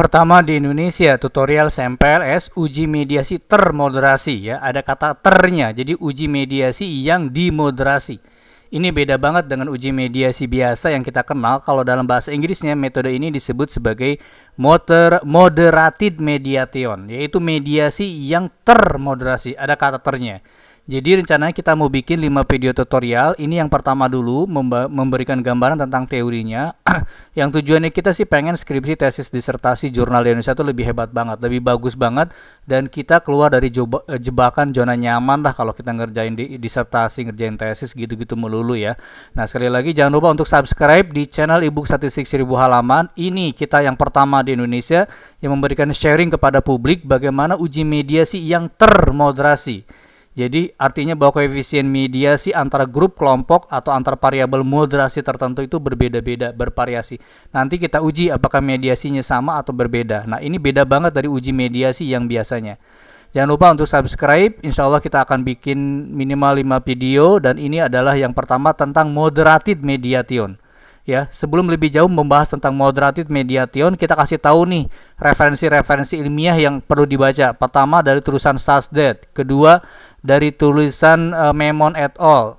pertama di Indonesia tutorial SMPLS uji mediasi termoderasi ya, ada kata ternya, jadi uji mediasi yang dimoderasi. Ini beda banget dengan uji mediasi biasa yang kita kenal. Kalau dalam bahasa Inggrisnya metode ini disebut sebagai moderated mediation, yaitu mediasi yang termoderasi, ada kata ternya. Jadi rencananya kita mau bikin 5 video tutorial. Ini yang pertama dulu, memberikan gambaran tentang teorinya. Yang tujuannya kita sih pengen skripsi, tesis, disertasi, jurnal di Indonesia itu lebih hebat banget, lebih bagus banget. Dan kita keluar dari jebakan zona nyaman lah kalau kita ngerjain disertasi, ngerjain tesis gitu-gitu melulu ya. Nah sekali lagi jangan lupa untuk subscribe di channel ebook statistik 1000 halaman. Ini kita yang pertama di Indonesia yang memberikan sharing kepada publik bagaimana uji mediasi yang termoderasi. Jadi artinya bahwa koefisien mediasi antara grup kelompok atau antar variabel moderasi tertentu itu berbeda-beda, bervariasi. Nanti kita uji apakah mediasinya sama atau berbeda. Nah ini beda banget dari uji mediasi yang biasanya. Jangan lupa untuk subscribe, insya Allah kita akan bikin minimal 5 video. Dan ini adalah yang pertama tentang moderated mediation. Ya, sebelum lebih jauh membahas tentang moderated mediation, kita kasih tahu nih referensi-referensi ilmiah yang perlu dibaca. Pertama dari tulisan Sasdet, kedua dari tulisan Memon et al.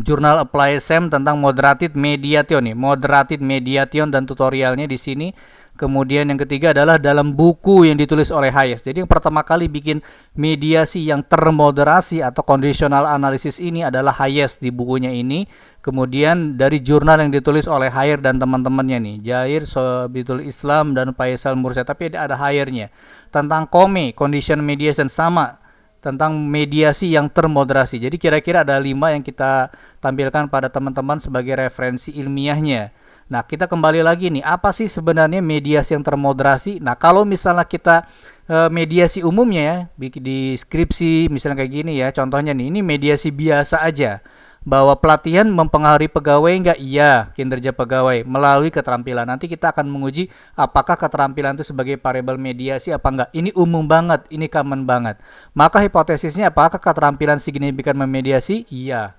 Jurnal Apply SEM tentang moderated mediation nih, moderated mediation dan tutorialnya di sini. Kemudian yang ketiga adalah dalam buku yang ditulis oleh Hayes. Jadi yang pertama kali bikin mediasi yang termoderasi atau conditional analysis ini adalah Hayes di bukunya ini. Kemudian dari jurnal yang ditulis oleh Hayer dan teman-temannya nih, Jair, Sobitul Islam dan Faisal Mursyad, tapi ada Hayernya. Tentang COME, condition mediation, sama tentang mediasi yang termoderasi. Jadi kira-kira ada 5 yang kita tampilkan pada teman-teman sebagai referensi ilmiahnya. Nah kita kembali lagi nih, apa sih sebenarnya mediasi yang termoderasi? Nah kalau misalnya kita mediasi umumnya ya, di skripsi misalnya kayak gini ya, contohnya nih, ini mediasi biasa aja. Bahwa pelatihan mempengaruhi pegawai enggak? Iya, kinerja pegawai melalui keterampilan. Nanti kita akan menguji apakah keterampilan itu sebagai variabel mediasi apa enggak. Ini umum banget, ini common banget. Maka hipotesisnya apakah keterampilan signifikan memediasi? Iya.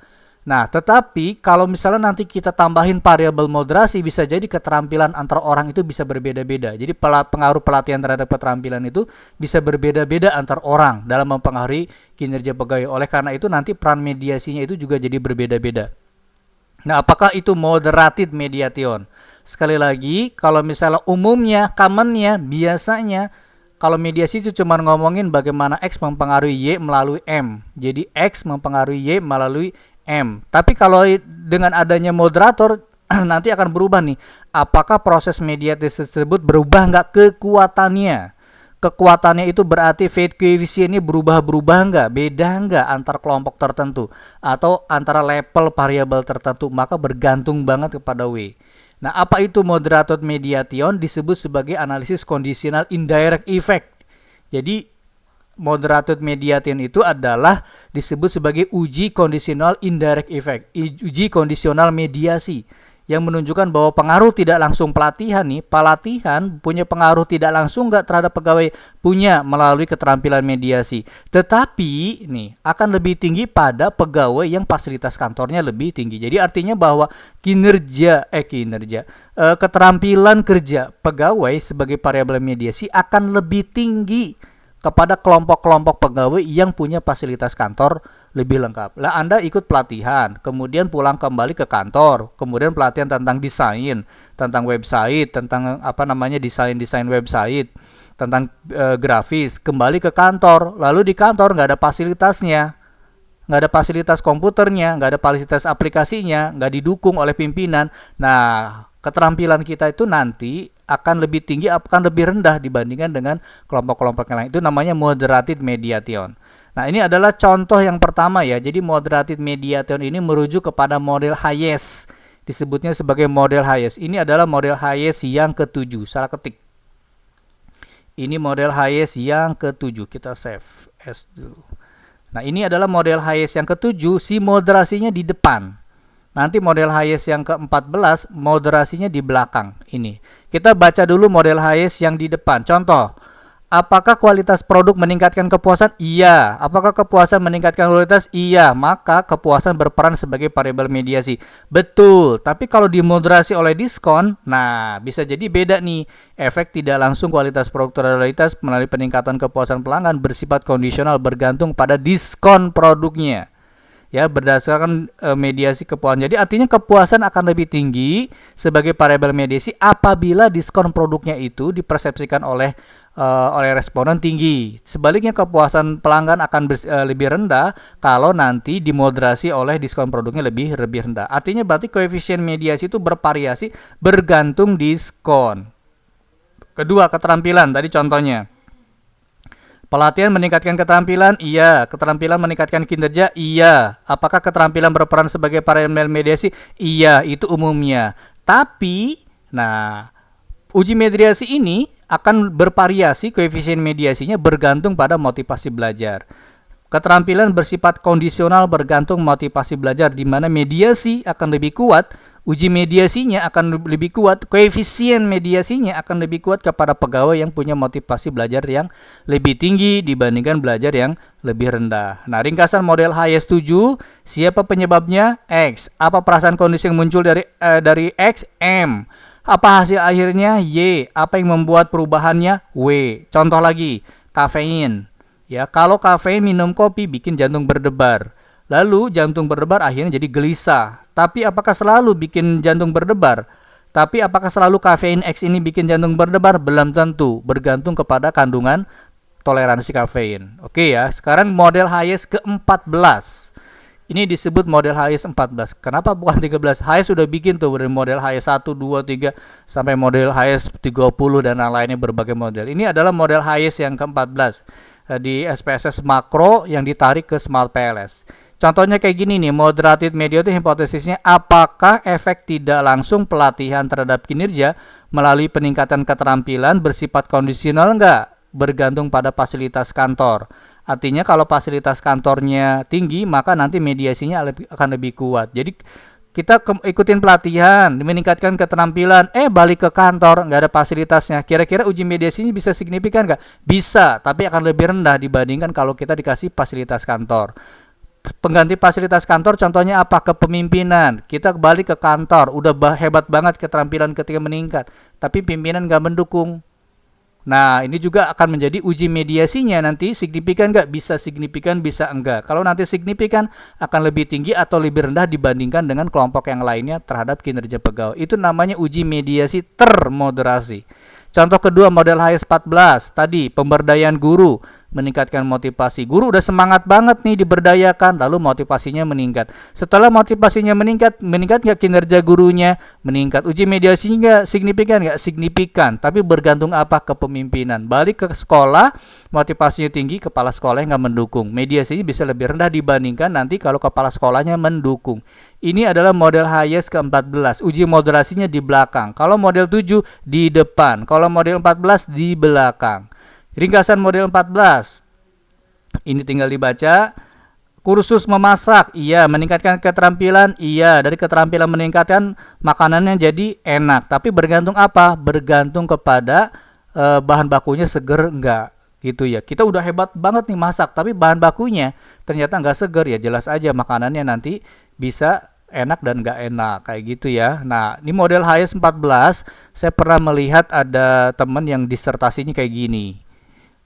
Nah, tetapi kalau misalnya nanti kita tambahin variabel moderasi, bisa jadi keterampilan antar orang itu bisa berbeda-beda. Jadi pengaruh pelatihan terhadap keterampilan itu bisa berbeda-beda antar orang dalam mempengaruhi kinerja pegawai. Oleh karena itu nanti peran mediasinya itu juga jadi berbeda-beda. Nah, apakah itu moderated mediation? Sekali lagi, kalau misalnya umumnya, commonnya, biasanya kalau mediasi itu cuma ngomongin bagaimana X mempengaruhi Y melalui M. Jadi X mempengaruhi Y melalui M. Tapi kalau dengan adanya moderator nanti akan berubah nih. Apakah proses mediasi tersebut berubah nggak kekuatannya? Kekuatannya itu berarti Fate koefisiennya berubah-berubah nggak? Beda nggak antar kelompok tertentu? Atau antara level variabel tertentu? Maka bergantung banget kepada W. Nah apa itu moderated mediation? Disebut sebagai analisis conditional indirect effect. Jadi moderated mediation itu adalah disebut sebagai uji conditional indirect effect, uji kondisional mediasi yang menunjukkan bahwa pengaruh tidak langsung pelatihan punya pengaruh tidak langsung nggak terhadap pegawai, punya melalui keterampilan mediasi. Tetapi nih akan lebih tinggi pada pegawai yang fasilitas kantornya lebih tinggi. Jadi artinya bahwa keterampilan kerja pegawai sebagai variabel mediasi akan lebih tinggi kepada kelompok-kelompok pegawai yang punya fasilitas kantor lebih lengkap. Lah Anda ikut pelatihan, kemudian pulang kembali ke kantor, kemudian pelatihan tentang desain, tentang website, tentang desain website, tentang grafis, kembali ke kantor, lalu di kantor nggak ada fasilitasnya, nggak ada fasilitas komputernya, nggak ada fasilitas aplikasinya, nggak didukung oleh pimpinan. Nah, keterampilan kita itu nanti akan lebih tinggi, akan lebih rendah dibandingkan dengan kelompok-kelompok yang lain. Itu namanya moderated mediation. Nah ini adalah contoh yang pertama ya. Jadi moderated mediation ini merujuk kepada model Hayes. Disebutnya sebagai model Hayes. Ini adalah model Hayes yang ke-7. Salah ketik. Ini model Hayes yang ke-7. Kita save as dulu. Nah ini adalah model Hayes yang ke-7. Si moderasinya di depan. Nanti model Hayes yang ke-14 moderasinya di belakang ini. Kita baca dulu model Hayes yang di depan. Contoh, Apakah kualitas produk meningkatkan kepuasan? Iya. Apakah kepuasan meningkatkan kualitas? Iya. Maka kepuasan berperan sebagai variabel mediasi. Betul. Tapi kalau dimoderasi oleh diskon, nah bisa jadi beda nih. Efek tidak langsung kualitas produk totalitas melalui peningkatan kepuasan pelanggan bersifat kondisional bergantung pada diskon produknya. Ya, berdasarkan mediasi kepuasan. Jadi artinya kepuasan akan lebih tinggi sebagai variabel mediasi apabila diskon produknya itu dipersepsikan oleh responden tinggi. Sebaliknya kepuasan pelanggan akan lebih rendah kalau nanti dimoderasi oleh diskon produknya lebih rendah. Artinya berarti koefisien mediasi itu bervariasi bergantung diskon. Kedua, keterampilan. Tadi contohnya. Pelatihan meningkatkan keterampilan? Iya. Keterampilan meningkatkan kinerja? Iya. Apakah keterampilan berperan sebagai variabel mediasi? Iya, itu umumnya. Tapi, nah, uji mediasi ini akan bervariasi koefisien mediasinya bergantung pada motivasi belajar. Keterampilan bersifat kondisional bergantung motivasi belajar, di mana mediasi akan lebih kuat, uji mediasinya akan lebih kuat, koefisien mediasinya akan lebih kuat kepada pegawai yang punya motivasi belajar yang lebih tinggi dibandingkan belajar yang lebih rendah. Nah, ringkasan model HIS7, siapa penyebabnya? X. Apa perasaan kondisi yang muncul dari X? M. Apa hasil akhirnya? Y. Apa yang membuat perubahannya? W. Contoh lagi, kafein. Ya, kalau kafein minum kopi bikin jantung berdebar. Lalu jantung berdebar akhirnya jadi gelisah. Tapi apakah selalu bikin jantung berdebar? Tapi apakah selalu kafein X ini bikin jantung berdebar? Belum tentu, bergantung kepada kandungan toleransi kafein. Oke ya, sekarang model HIS ke-14. Ini disebut model HIS 14. Kenapa bukan 13? HIS sudah bikin tuh dari model HIS 1, 2, 3 sampai model HIS 30 dan lainnya berbagai model. Ini adalah model HIS yang ke-14 di SPSS makro yang ditarik ke Smart PLS. Contohnya kayak gini nih, moderated mediated hipotesisnya, apakah efek tidak langsung pelatihan terhadap kinerja melalui peningkatan keterampilan bersifat kondisional enggak? Bergantung pada fasilitas kantor. Artinya kalau fasilitas kantornya tinggi, maka nanti mediasinya akan lebih kuat. Jadi kita ikutin pelatihan, meningkatkan keterampilan, balik ke kantor, nggak ada fasilitasnya. Kira-kira uji mediasinya bisa signifikan nggak? Bisa, tapi akan lebih rendah dibandingkan kalau kita dikasih fasilitas kantor. Pengganti fasilitas kantor contohnya apa? Kepemimpinan. Kita balik ke kantor, udah hebat banget keterampilan ketika meningkat, tapi pimpinan nggak mendukung. Nah, ini juga akan menjadi uji mediasinya nanti, signifikan nggak? Bisa signifikan, bisa enggak. Kalau nanti signifikan akan lebih tinggi atau lebih rendah dibandingkan dengan kelompok yang lainnya terhadap kinerja pegawai. Itu namanya uji mediasi termoderasi. Contoh kedua model HIS 14, tadi pemberdayaan guru. Meningkatkan motivasi. Guru udah semangat banget nih diberdayakan, lalu motivasinya meningkat. Setelah motivasinya meningkat nggak kinerja gurunya? Meningkat. Uji mediasinya nggak signifikan? Nggak signifikan, tapi bergantung apa? Kepemimpinan. Balik ke sekolah, motivasinya tinggi, kepala sekolahnya nggak mendukung. Mediasinya bisa lebih rendah dibandingkan nanti kalau kepala sekolahnya mendukung. Ini adalah model HIS ke-14. Uji moderasinya di belakang. Kalau model 7 di depan. Kalau model 14 di belakang. Ringkasan model 14. Ini tinggal dibaca. Kursus memasak, iya. Meningkatkan keterampilan, iya. Dari keterampilan meningkatkan makanannya jadi enak. Tapi bergantung apa? Bergantung kepada bahan bakunya seger enggak. Gitu ya. Kita udah hebat banget nih masak, tapi bahan bakunya ternyata enggak seger, ya jelas aja makanannya nanti bisa enak dan enggak enak, kayak gitu ya. Nah, ini model HIS 14. Saya pernah melihat ada teman yang disertasinya kayak gini.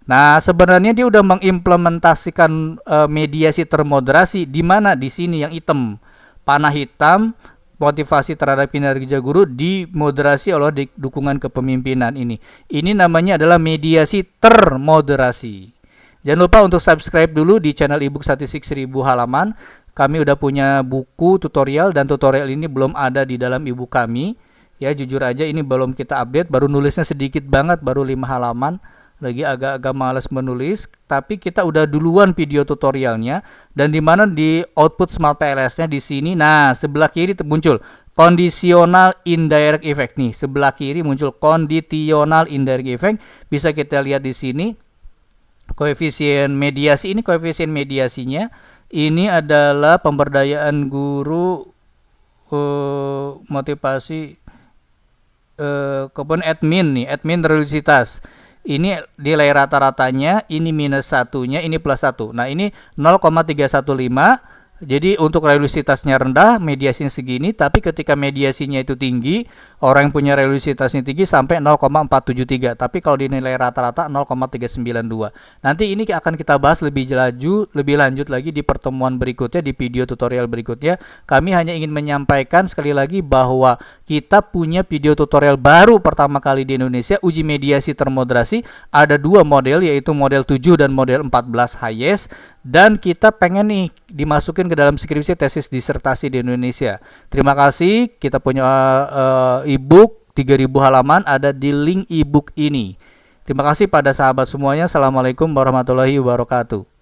Nah, sebenarnya dia udah mengimplementasikan mediasi termoderasi di mana? Di sini yang hitam. Panah hitam, motivasi terhadap kinerja guru dimoderasi oleh dukungan kepemimpinan ini. Ini namanya adalah mediasi termoderasi. Jangan lupa untuk subscribe dulu di channel ebook statistik 1000 halaman. Kami udah punya buku tutorial dan tutorial ini belum ada di dalam ebook kami. Ya, jujur aja ini belum kita update, baru nulisnya sedikit banget, baru 5 halaman. Lagi agak-agak males menulis, tapi kita udah duluan video tutorialnya, dan di mana di output Smart PLS-nya di sini. Nah, sebelah kiri muncul conditional indirect effect nih. Sebelah kiri muncul conditional indirect effect. Bisa kita lihat di sini koefisien mediasi. Ini koefisien mediasinya. Ini adalah pemberdayaan guru, motivasi, kemudian admin nih, admin religiositas. Ini nilai rata-ratanya, ini minus satunya, ini plus 1. Nah, ini 0,315. Jadi untuk reliabilitasnya rendah, mediasinya segini, tapi ketika mediasinya itu tinggi, orang yang punya reliabilitasnya tinggi sampai 0,473. Tapi kalau dinilai rata-rata 0,392. Nanti ini akan kita bahas lebih lanjut lagi di pertemuan berikutnya, di video tutorial berikutnya. Kami hanya ingin menyampaikan sekali lagi bahwa kita punya video tutorial baru pertama kali di Indonesia, uji mediasi termoderasi. Ada dua model, yaitu model 7 dan model 14 highest. Dan kita pengen nih dimasukin ke dalam skripsi tesis disertasi di Indonesia. Terima kasih. Kita punya e-book 3000 halaman, ada di link e-book ini. Terima kasih pada sahabat semuanya. Assalamualaikum warahmatullahi wabarakatuh.